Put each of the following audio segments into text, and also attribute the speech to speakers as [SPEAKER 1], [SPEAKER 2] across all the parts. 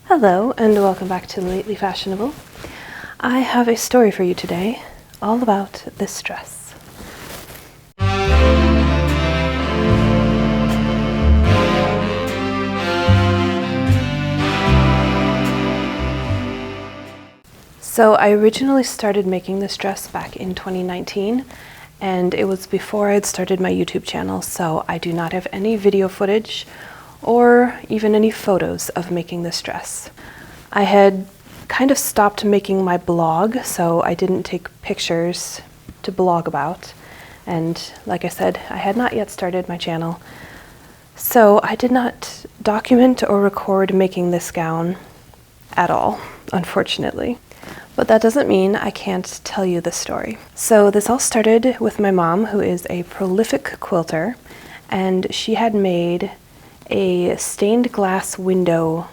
[SPEAKER 1] Hello and welcome back to Lately Fashionable. I have a story for you today all about this dress. So I originally started making this dress back in 2019, and it was before I had started my YouTube channel, so I do not have any video footage or even any photos of making this dress. I had kind of stopped making my blog, so I didn't take pictures to blog about. And like I said, I had not yet started my channel. So I did not document or record making this gown at all, unfortunately. But that doesn't mean I can't tell you the story. So this all started with my mom, who is a prolific quilter, and she had made a stained glass window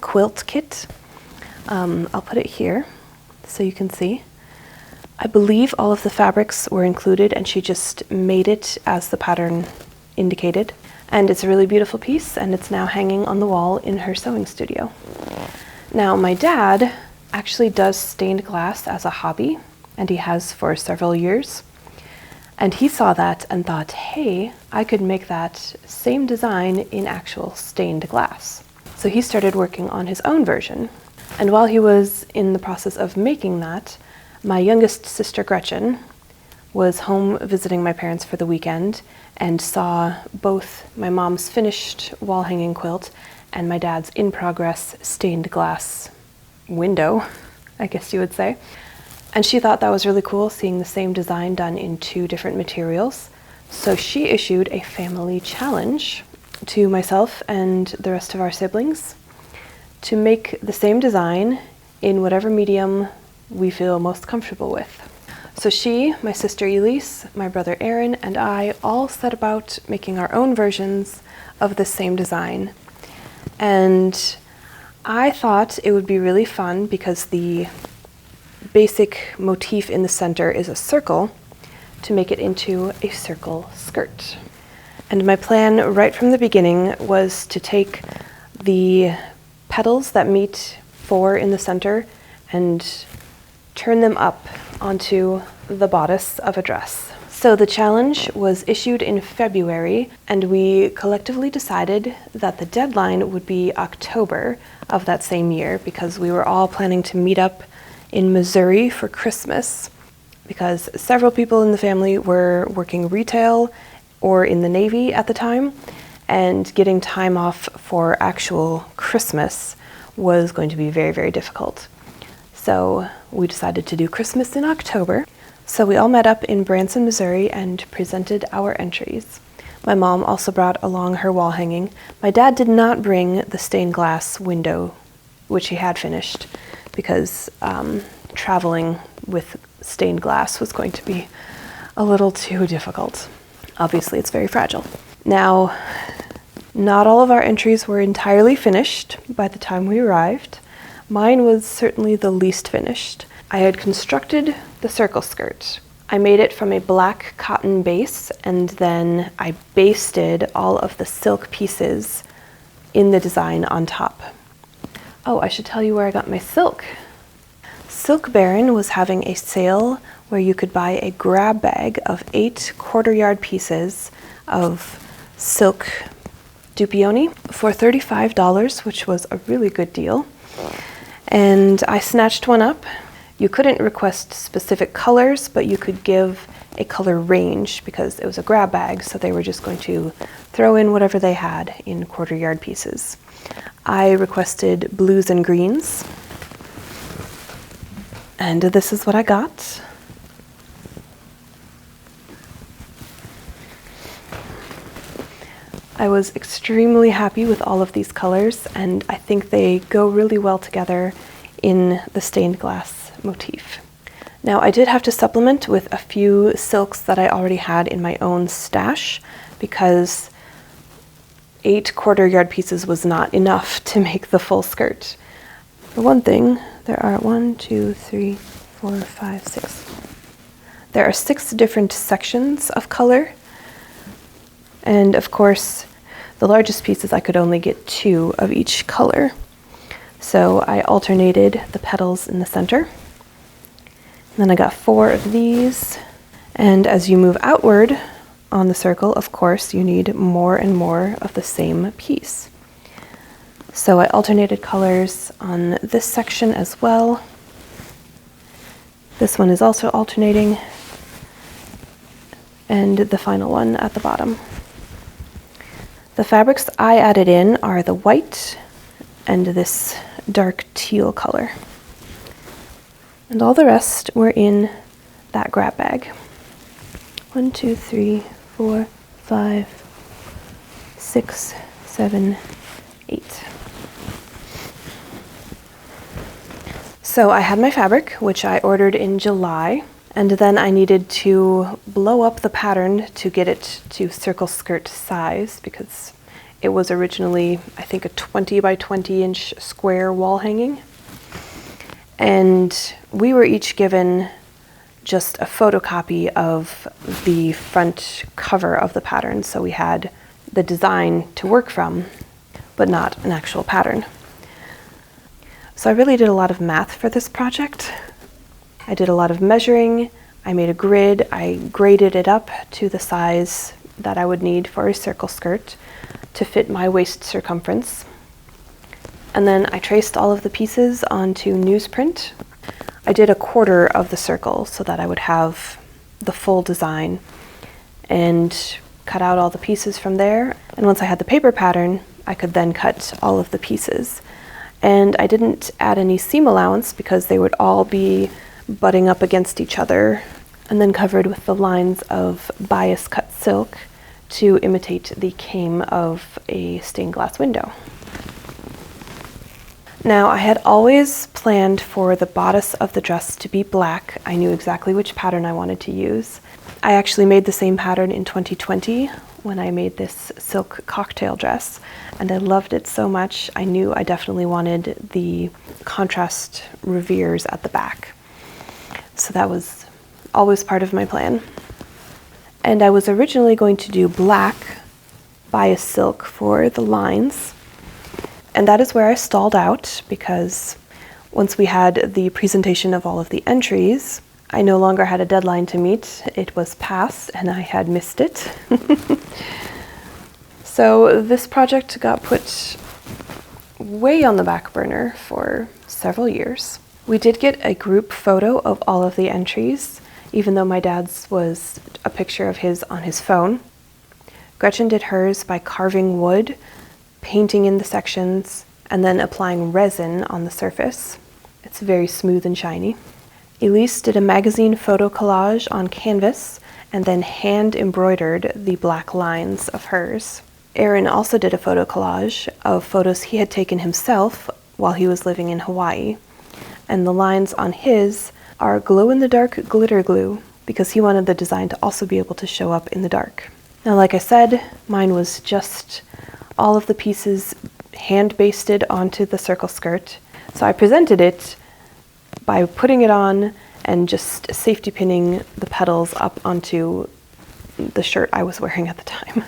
[SPEAKER 1] quilt kit. I'll put it here so you can see. I believe all of the fabrics were included and she just made it as the pattern indicated. And it's a really beautiful piece, and it's now hanging on the wall in her sewing studio. Now my dad actually does stained glass as a hobby, and he has for several years. And he saw that and thought, hey, I could make that same design in actual stained glass. So he started working on his own version. And while he was in the process of making that, my youngest sister Gretchen was home visiting my parents for the weekend and saw both my mom's finished wall hanging quilt and my dad's in progress stained glass window, I guess you would say. And she thought that was really cool, seeing the same design done in two different materials. So she issued a family challenge to myself and the rest of our siblings to make the same design in whatever medium we feel most comfortable with. So she, my sister Elise, my brother Aaron, and I all set about making our own versions of the same design. And I thought it would be really fun because the basic motif in the center is a circle, to make it into a circle skirt. And my plan right from the beginning was to take the petals that meet 4 in the center and turn them up onto the bodice of a dress. So the challenge was issued in February, and we collectively decided that the deadline would be October of that same year, because we were all planning to meet up in Missouri for Christmas, because several people in the family were working retail or in the Navy at the time, and getting time off for actual Christmas was going to be very, very difficult. So we decided to do Christmas in October. So we all met up in Branson, Missouri and presented our entries. My mom also brought along her wall hanging. My dad did not bring the stained glass window, which he had finished, because traveling with stained glass was going to be a little too difficult. Obviously, it's very fragile. Now, not all of our entries were entirely finished by the time we arrived. Mine was certainly the least finished. I had constructed the circle skirt. I made it from a black cotton base, and then I basted all of the silk pieces in the design on top. Oh, I should tell you where I got my silk. Silk Baron was having a sale where you could buy a grab bag of 8 quarter-yard pieces of silk dupioni for $35, which was a really good deal. And I snatched one up. You couldn't request specific colors, but you could give a color range because it was a grab bag, so they were just going to throw in whatever they had in quarter-yard pieces. I requested blues and greens, and this is what I got. I was extremely happy with all of these colors, and I think they go really well together in the stained glass motif. Now, I did have to supplement with a few silks that I already had in my own stash, because 8 quarter-yard pieces was not enough to make the full skirt. For one thing, there are 1, 2, 3, 4, 5, 6. There are 6 different sections of color, and of course, the largest pieces I could only get 2 of each color. So I alternated the petals in the center. And then I got 4 of these. And as you move outward on the circle, of course, you need more and more of the same piece. So I alternated colors on this section as well. This one is also alternating. And the final one at the bottom. The fabrics I added in are the white and this dark teal color. And all the rest were in that grab bag. 1, 2, 3, 4, 5, 6, 7, 8. So I had my fabric, which I ordered in July, and then I needed to blow up the pattern to get it to circle skirt size because it was originally, I think, a 20 by 20 inch square wall hanging. And we were each given just a photocopy of the front cover of the pattern. So we had the design to work from, but not an actual pattern. So I really did a lot of math for this project. I did a lot of measuring. I made a grid. I graded it up to the size that I would need for a circle skirt to fit my waist circumference. And then I traced all of the pieces onto newsprint. I did a quarter of the circle so that I would have the full design and cut out all the pieces from there. And once I had the paper pattern, I could then cut all of the pieces. And I didn't add any seam allowance because they would all be butting up against each other and then covered with the lines of bias cut silk to imitate the came of a stained glass window. Now, I had always planned for the bodice of the dress to be black. I knew exactly which pattern I wanted to use. I actually made the same pattern in 2020 when I made this silk cocktail dress, and I loved it so much. I knew I definitely wanted the contrast revers at the back. So that was always part of my plan. And I was originally going to do black bias silk for the lines. And that is where I stalled out because once we had the presentation of all of the entries, I no longer had a deadline to meet. It was past and I had missed it. So this project got put way on the back burner for several years. We did get a group photo of all of the entries, even though my dad's was a picture of his on his phone. Gretchen did hers by carving wood, painting in the sections, and then applying resin on the surface. It's very smooth and shiny. Elise did a magazine photo collage on canvas and then hand embroidered the black lines of hers. Aaron also did a photo collage of photos he had taken himself while he was living in Hawaii. And the lines on his are glow-in-the-dark glitter glue because he wanted the design to also be able to show up in the dark. Now, like I said, mine was just all of the pieces hand-basted onto the circle skirt. So I presented it by putting it on and just safety pinning the petals up onto the shirt I was wearing at the time.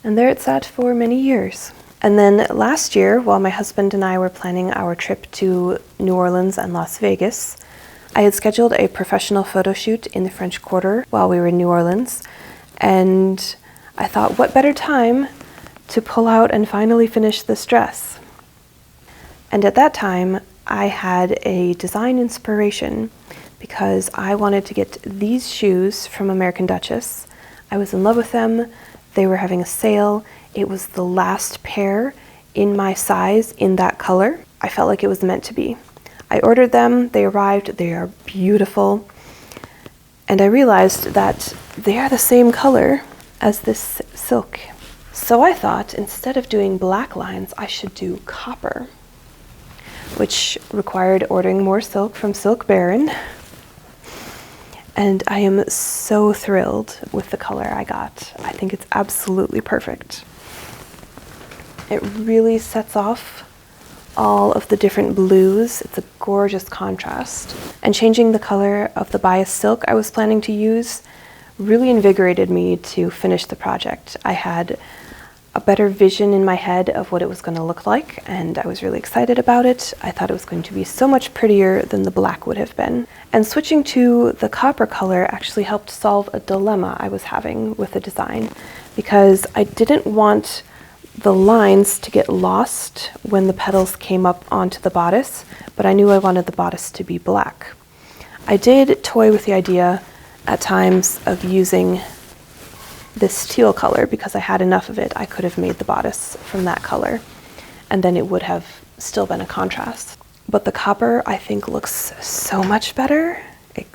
[SPEAKER 1] And there it sat for many years. And then last year, while my husband and I were planning our trip to New Orleans and Las Vegas, I had scheduled a professional photo shoot in the French Quarter while we were in New Orleans. And I thought, what better time to pull out and finally finish this dress? And at that time, I had a design inspiration because I wanted to get these shoes from American Duchess. I was in love with them. They were having a sale. It was the last pair in my size in that color. I felt like it was meant to be. I ordered them. They arrived. They are beautiful. And I realized that they are the same color as this silk. So I thought instead of doing black lines, I should do copper, which required ordering more silk from Silk Baron. And I am so thrilled with the color I got. I think it's absolutely perfect. It really sets off all of the different blues. It's a gorgeous contrast. And changing the color of the bias silk I was planning to use really invigorated me to finish the project. I had a better vision in my head of what it was going to look like, and I was really excited about it. I thought it was going to be so much prettier than the black would have been. And switching to the copper color actually helped solve a dilemma I was having with the design, because I didn't want the lines to get lost when the petals came up onto the bodice, but I knew I wanted the bodice to be black. I did toy with the idea at times of using this teal color because I had enough of it. I could have made the bodice from that color, and then it would have still been a contrast. But the copper, I think, looks so much better.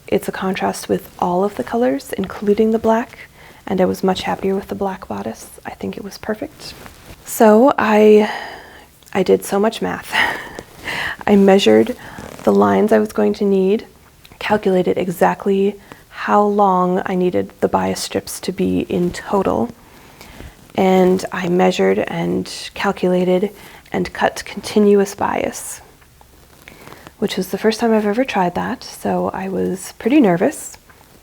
[SPEAKER 1] It's a contrast with all of the colors, including the black, and I was much happier with the black bodice. I think it was perfect. So I did so much math. I measured the lines I was going to need, calculated exactly how long I needed the bias strips to be in total, and I measured and calculated and cut continuous bias, which was the first time I've ever tried that, so I was pretty nervous,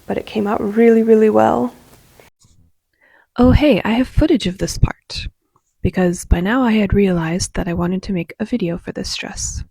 [SPEAKER 1] but it came out really, really well. Oh hey, I have footage of this part, because by now I had realized that I wanted to make a video for this dress.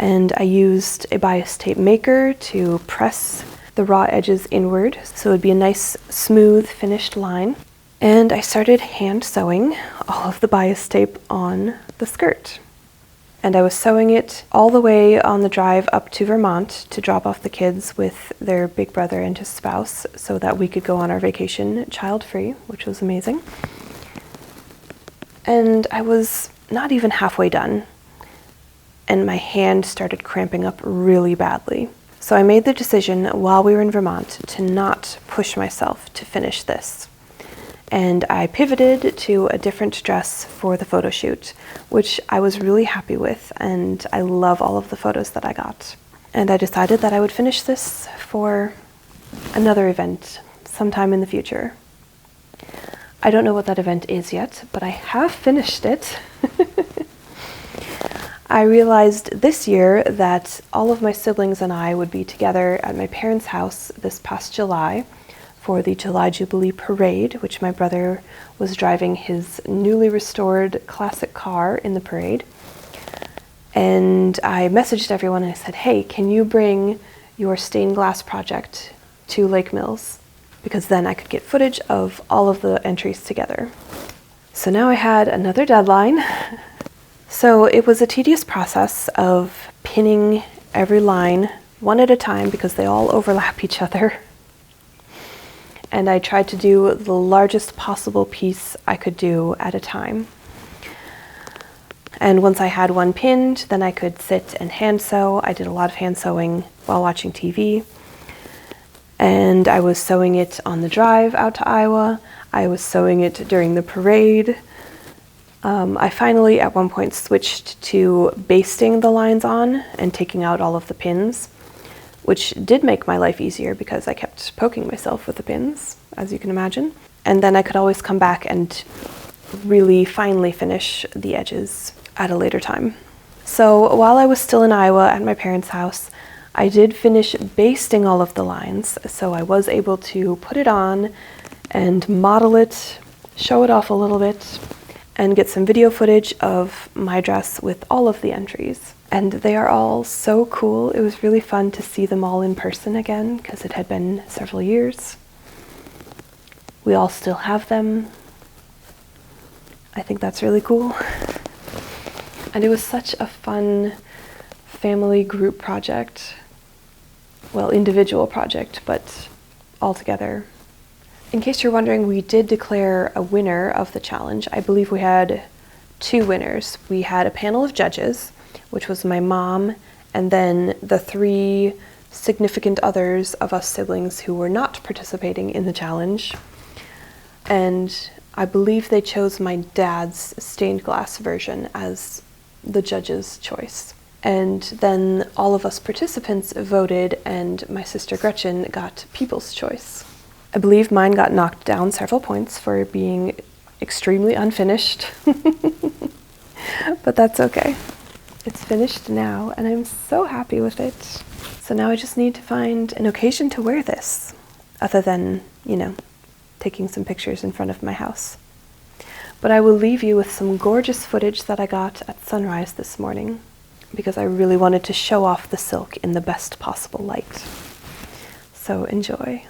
[SPEAKER 1] And I used a bias tape maker to press the raw edges inward so it would be a nice smooth finished line. And I started hand sewing all of the bias tape on the skirt. And I was sewing it all the way on the drive up to Vermont to drop off the kids with their big brother and his spouse so that we could go on our vacation child-free, which was amazing. And I was not even halfway done, and my hand started cramping up really badly. So I made the decision while we were in Vermont to not push myself to finish this. And I pivoted to a different dress for the photo shoot, which I was really happy with, and I love all of the photos that I got. And I decided that I would finish this for another event sometime in the future. I don't know what that event is yet, but I have finished it. I realized this year that all of my siblings and I would be together at my parents' house this past July for the July Jubilee Parade, which my brother was driving his newly restored classic car in the parade. And I messaged everyone and I said, hey, can you bring your stained glass project to Lake Mills? Because then I could get footage of all of the entries together. So now I had another deadline. So it was a tedious process of pinning every line one at a time because they all overlap each other. And I tried to do the largest possible piece I could do at a time. And once I had one pinned, then I could sit and hand sew. I did a lot of hand sewing while watching TV. And I was sewing it on the drive out to Iowa. I was sewing it during the parade. I finally, at one point, switched to basting the lines on and taking out all of the pins, which did make my life easier because I kept poking myself with the pins, as you can imagine. And then I could always come back and really finely finish the edges at a later time. So while I was still in Iowa at my parents' house, I did finish basting all of the lines, so I was able to put it on and model it, show it off a little bit, and get some video footage of my dress with all of the entries. And they are all so cool. It was really fun to see them all in person again because it had been several years. We all still have them. I think that's really cool. And it was such a fun family group project. Well, individual project, but all together. In case you're wondering, we did declare a winner of the challenge. I believe we had 2 winners. We had a panel of judges, which was my mom, and then the 3 significant others of us siblings who were not participating in the challenge. And I believe they chose my dad's stained glass version as the judge's choice. And then all of us participants voted, and my sister Gretchen got people's choice. I believe mine got knocked down several points for being extremely unfinished, but that's okay. It's finished now, and I'm so happy with it. So now I just need to find an occasion to wear this, other than, taking some pictures in front of my house. But I will leave you with some gorgeous footage that I got at sunrise this morning, because I really wanted to show off the silk in the best possible light. So enjoy.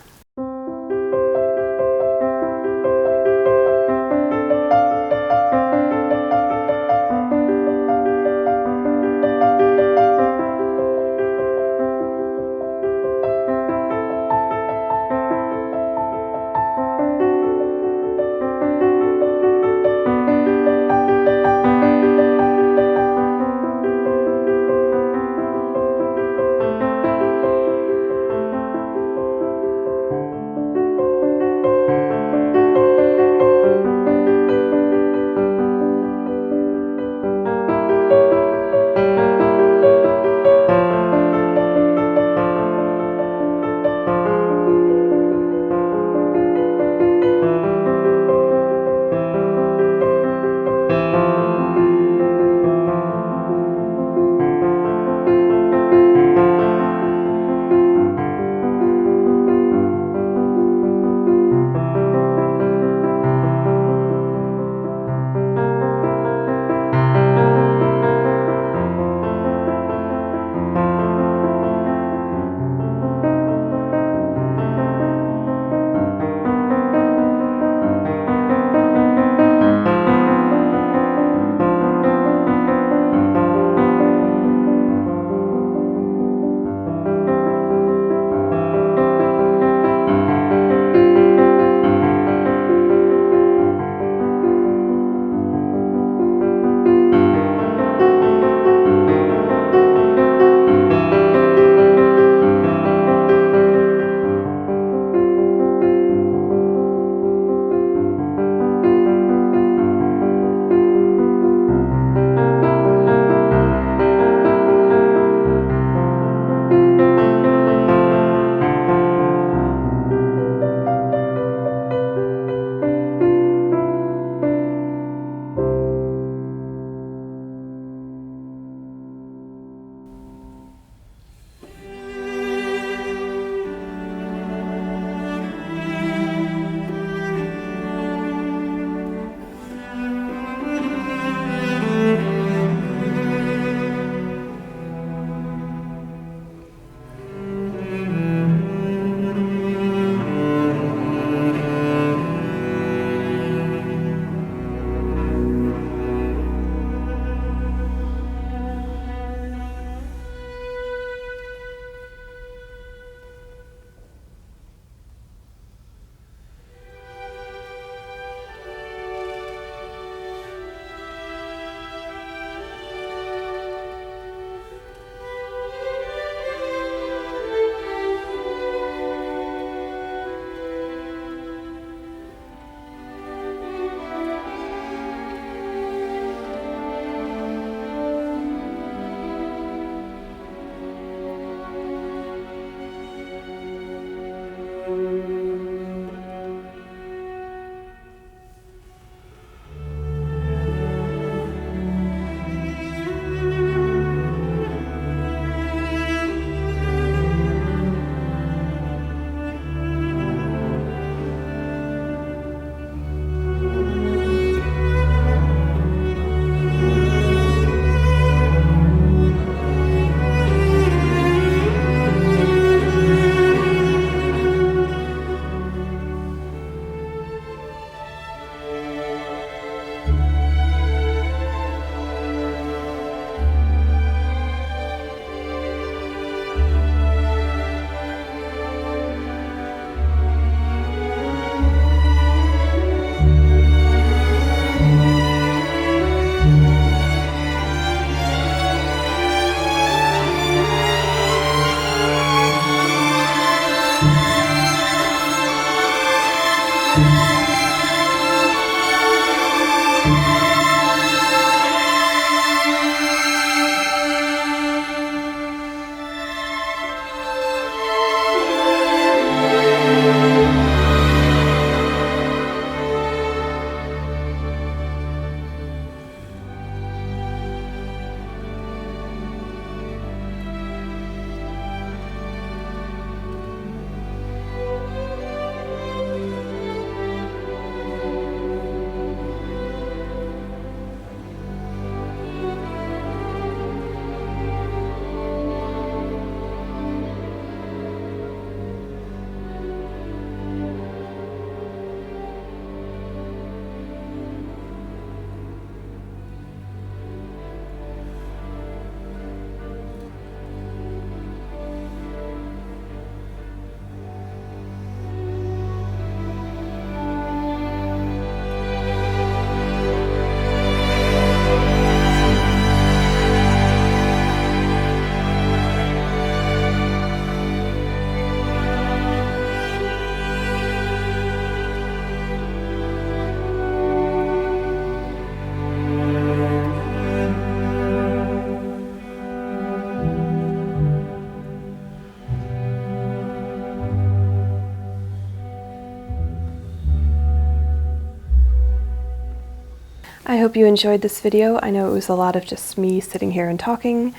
[SPEAKER 1] I hope you enjoyed this video. I know it was a lot of just me sitting here and talking.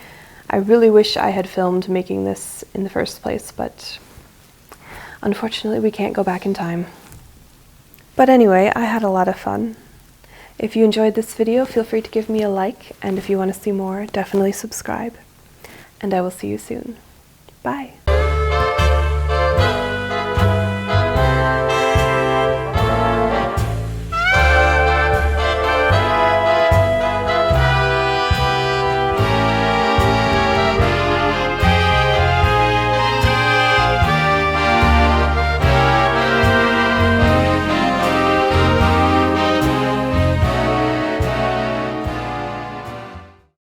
[SPEAKER 1] I really wish I had filmed making this in the first place, but unfortunately we can't go back in time. But anyway, I had a lot of fun. If you enjoyed this video, feel free to give me a like, and if you want to see more, definitely subscribe. And I will see you soon. Bye.